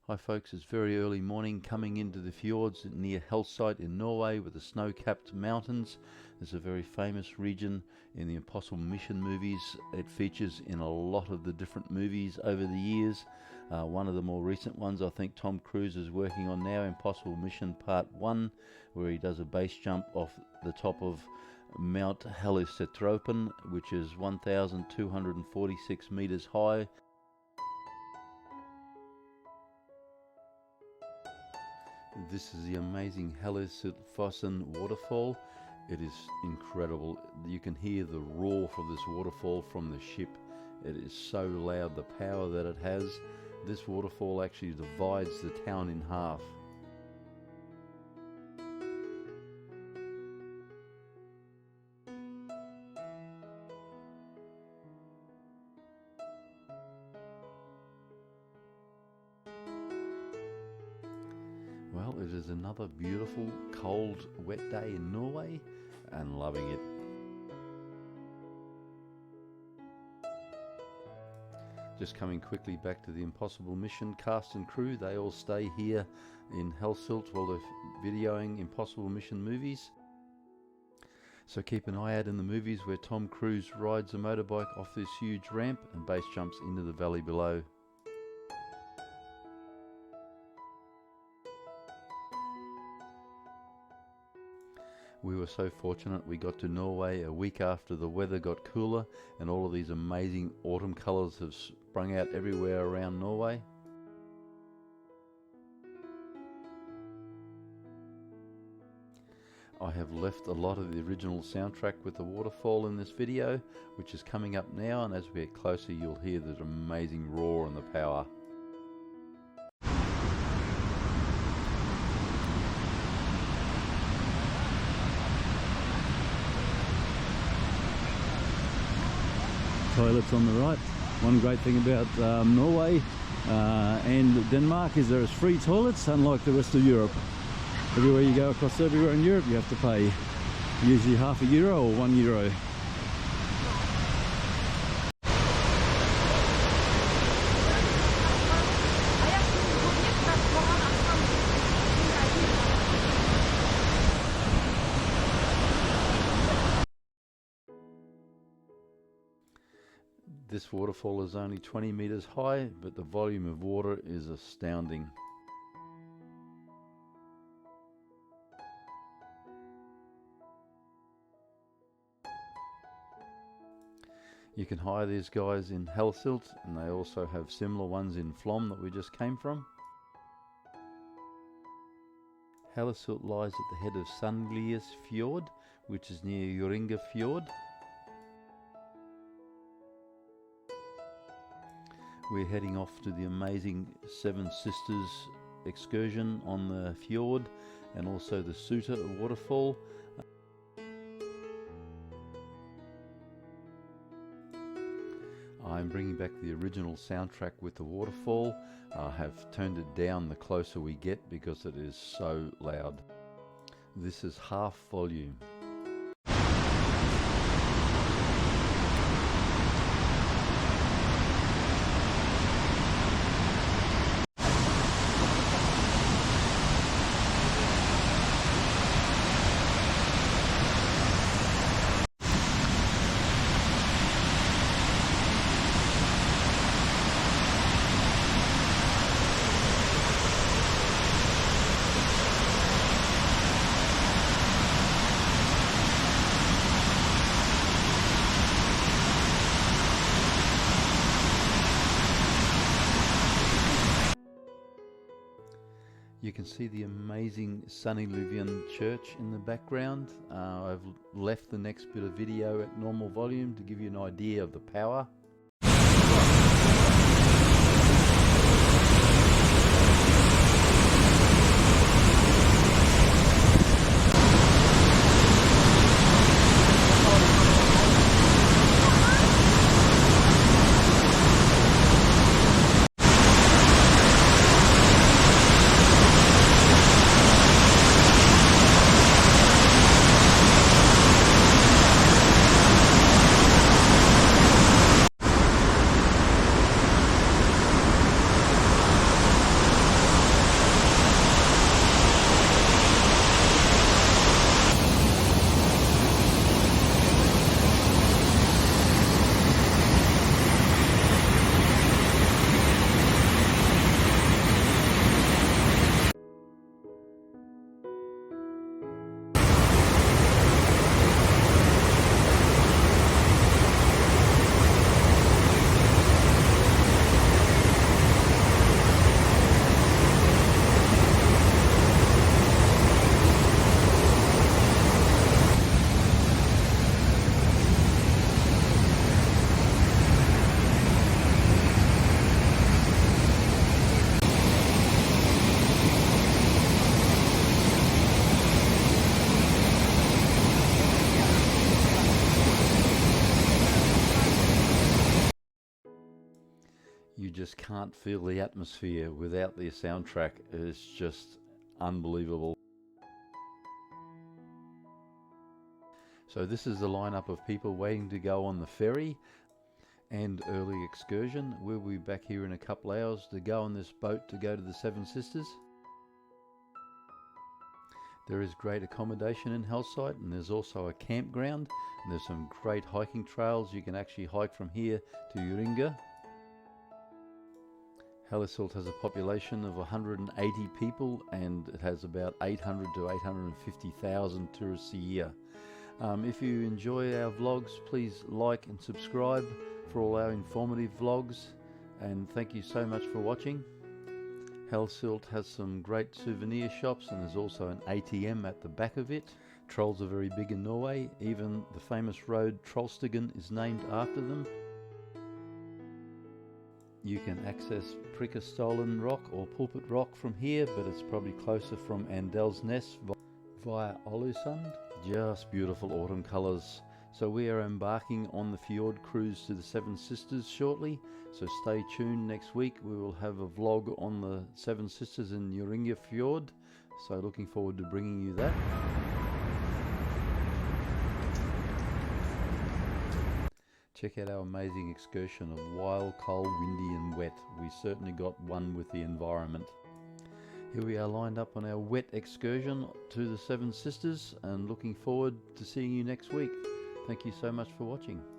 Hi folks, it's very early morning coming into the fjords near Hellesylt in Norway with the snow-capped mountains. It's a very famous region in the Impossible Mission movies. It features in a lot of the different movies over the years. One of the more recent ones I think Tom Cruise is working on now, Impossible Mission Part 1, where he does a base jump off the top of Mount Hellesyltfossen, which is 1,246 meters high. This is the amazing Hellesyltfossen Waterfall. It is incredible. You can hear the roar from this waterfall from the ship. It is so loud, the power that it has. This waterfall actually divides the town in half. Well, it is another beautiful, cold, wet day in Norway, and loving it. Just coming quickly back to the Impossible Mission cast and crew. They all stay here in Hellesylt while they're videoing Impossible Mission movies. So keep an eye out in the movies where Tom Cruise rides a motorbike off this huge ramp and base jumps into the valley below. We were so fortunate we got to Norway a week after the weather got cooler, and all of these amazing autumn colours have sprung out everywhere around Norway. I have left a lot of the original soundtrack with the waterfall in this video, which is coming up now, and as we get closer you'll hear the amazing roar and the power. Toilets on the right. One great thing about Norway and Denmark is there is free toilets, unlike the rest of Europe. Everywhere you go across everywhere in Europe you have to pay usually €0.50 or €1. This waterfall is only 20 meters high, but the volume of water is astounding. You can hire these guys in Hellesylt, and they also have similar ones in Flom that we just came from. Hellesylt lies at the head of Sunnylvsfjord, which is near Geiranger Fjord. We're heading off to the amazing Seven Sisters excursion on the fjord and also the Suitor waterfall. I'm bringing back the original soundtrack with the waterfall. I have turned it down the closer we get because it is so loud. This is half volume. You can see the amazing Sunnylvsfjord church in the background. I've left the next bit of video at normal volume to give you an idea of the power. just can't feel the atmosphere without the soundtrack. It's just unbelievable. So this is the lineup of people waiting to go on the ferry and early excursion. We'll be back here in a couple hours to go on this boat to go to the Seven Sisters. There is great accommodation in Hellesylt, and there's also a campground, and there's some great hiking trails. You can actually hike from here to Geiranger. Hellesylt has a population of 180 people, and it has about 800 to 850,000 tourists a year. If you enjoy our vlogs, please like and subscribe for all our informative vlogs, and thank you so much for watching. Hellesylt has some great souvenir shops, and there's also an ATM at the back of it. Trolls are very big in Norway. Even the famous road Trollstigen is named after them. You can access Prikkestollen Rock or Pulpit Rock from here, but it's probably closer from Andelsnes via Hellesylt. Just beautiful autumn colours. So we are embarking on the fjord cruise to the Seven Sisters shortly, so stay tuned. Next week we will have a vlog on the Seven Sisters in Gieranger Fjord, so looking forward to bringing you that. Check out our amazing excursion of wild, cold, windy and wet. We certainly got one with the environment. Here we are lined up on our wet excursion to the Seven Sisters, and looking forward to seeing you next week. Thank you so much for watching.